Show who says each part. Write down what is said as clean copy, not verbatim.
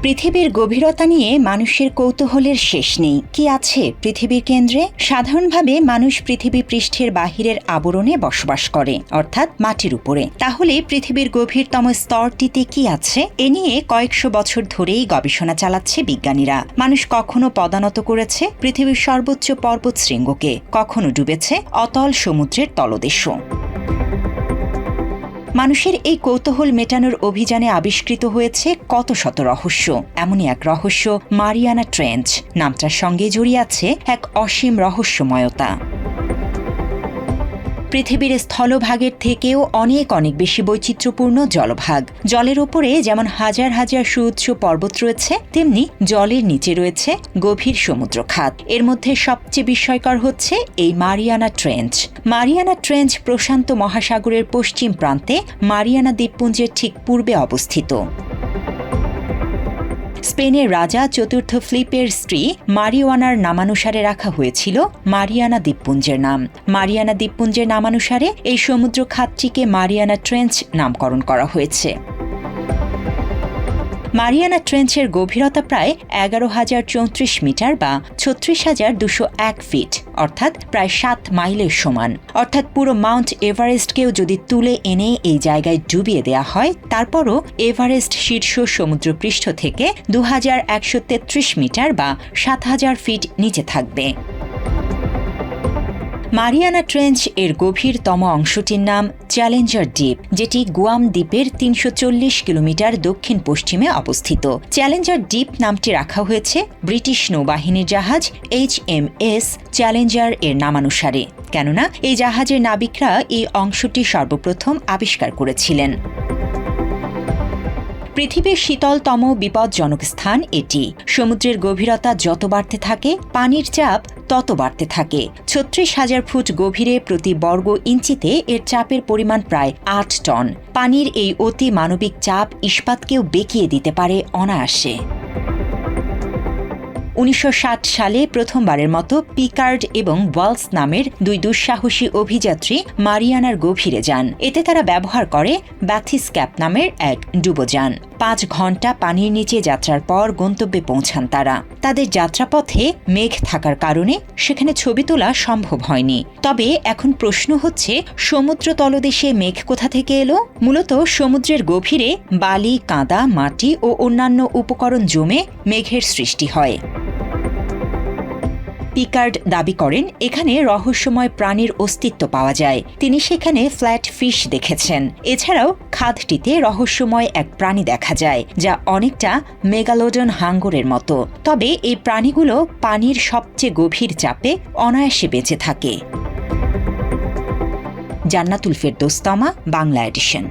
Speaker 1: পৃথিবীর গভীরতা নিয়ে মানুষের কৌতূহলের শেষ নেই। কি আছে পৃথিবীর কেন্দ্রে? সাধারণভাবে মানুষ পৃথিবী পৃষ্ঠের বাহিরের আবরণে বসবাস করে, অর্থাৎ মাটির উপরে। তাহলে পৃথিবীর গভীরতম স্তরটিতে কি আছে? এ নিয়ে কয়েকশো বছর ধরেই গবেষণা চালাচ্ছে বিজ্ঞানীরা। মানুষ কখনো পদানত করেছে পৃথিবীর সর্বোচ্চ পর্বত শৃঙ্গকে, কখনো ডুবেছে অতল সমুদ্রের তলদেশও। মানুষের এই কৌতূহল মেটানোর অভিযানে আবিষ্কৃত হয়েছে কত শত রহস্য। এমনই এক রহস্য মারিয়ানা ট্রেঞ্চ। নামটার সঙ্গে জড়িয়ে আছে এক অসীম রহস্যময়তা। পৃথিবীর স্থলভাগের থেকেও অনেক বেশি বৈচিত্র্যপূর্ণ জলভাগ। জলের ওপরে যেমন হাজার হাজার সুউচ্চ পর্বত রয়েছে, তেমনি জলের নিচে রয়েছে গভীর সমুদ্রখাত। এর মধ্যে সবচেয়ে বিস্ময়কর হচ্ছে এই মারিয়ানা ট্রেঞ্চ। মারিয়ানা ট্রেঞ্চ প্রশান্ত মহাসাগরের পশ্চিম প্রান্তে মারিয়ানা দ্বীপপুঞ্জের ঠিক পূর্বে অবস্থিত। স্পেনের রাজা চতুর্থ ফিলিপের স্ত্রী মারিওয়ানার নামানুসারে রাখা হয়েছিল মারিয়ানা দ্বীপপুঞ্জের নাম। মারিয়ানা দ্বীপপুঞ্জের নামানুসারে এই সমুদ্র খাতটিকে মারিয়ানা ট্রেঞ্চ নামকরণ করা হয়েছে। মারিয়ানা ট্রেঞ্চের গভীরতা প্রায় 11,034 মিটার বা 36,201 ফিট, অর্থাৎ প্রায় 7 মাইলের সমান। অর্থাৎ পুরো মাউন্ট এভারেস্টকেও যদি তুলে এনে এই জায়গায় ডুবিয়ে দেয়া হয়, তারপরও এভারেস্ট শীর্ষ সমুদ্রপৃষ্ঠ থেকে 2,133 মিটার বা 7,000 ফিট নিচে থাকবে। মারিয়ানা ট্রেঞ্চ এর গভীরতম অংশটির নাম চ্যালেঞ্জার দ্বীপ, যেটি গুয়াম দ্বীপের 340 কিলোমিটার দক্ষিণ পশ্চিমে অবস্থিত। চ্যালেঞ্জার দ্বীপ নামটি রাখা হয়েছে ব্রিটিশ নৌবাহিনীর জাহাজ HMS চ্যালেঞ্জার এর নামানুসারে, কেননা এই জাহাজের নাবিকরা এই অংশটি সর্বপ্রথম আবিষ্কার করেছিলেন। পৃথিবীর শীতলতম বিপজ্জনক স্থান এটি। সমুদ্রের গভীরতা যত বাড়তে থাকে, পানির চাপ তত বাড়তে থাকে। 36,000 ফুট গভীরে প্রতি বর্গ ইঞ্চিতে এর চাপের পরিমাণ প্রায় 8 টন। পানির এই অতি মানবিক চাপ ইস্পাতকেও বেঁকিয়ে দিতে পারে অনায়াসে। 1960 সালে প্রথমবারের মতো পিকার্ড এবং ওয়ালস নামের দুই দুঃসাহসী অভিযাত্রী মারিয়ানার গভীরে যান। এতে তারা ব্যবহার করে ব্যাথিস্ক্যাপ নামের এক ডুবোযান। 5 ঘণ্টা পানির নিচে যাত্রার পর গন্তব্যে পৌঁছান তারা। তাদের যাত্রাপথে মেঘ থাকার কারণে সেখানে ছবি তোলা সম্ভব হয়নি। তবে এখন প্রশ্ন হচ্ছে, সমুদ্র তলদেশে মেঘ কোথা থেকে এলো? মূলত সমুদ্রের গভীরে বালি, কাদা, মাটি ও অন্যান্য উপকরণ জমে মেঘের সৃষ্টি হয়। পিকার্ড দাবি করেন এখানে রহস্যময় প্রাণীর অস্তিত্ব পাওয়া যায়। তিনি সেখানে ফ্ল্যাট ফিশ দেখেছেন। এছাড়াও খাদটিতে রহস্যময় এক প্রাণী দেখা যায়, যা অনেকটা মেগালোডন হাঙ্গরের মতো। তবে এই প্রাণীগুলো পানির সবচেয়ে গভীর চাপে অনায়াসে বেঁচে থাকে। জান্নাতুল ফেরদৌস তমা, বাংলা এডিশন।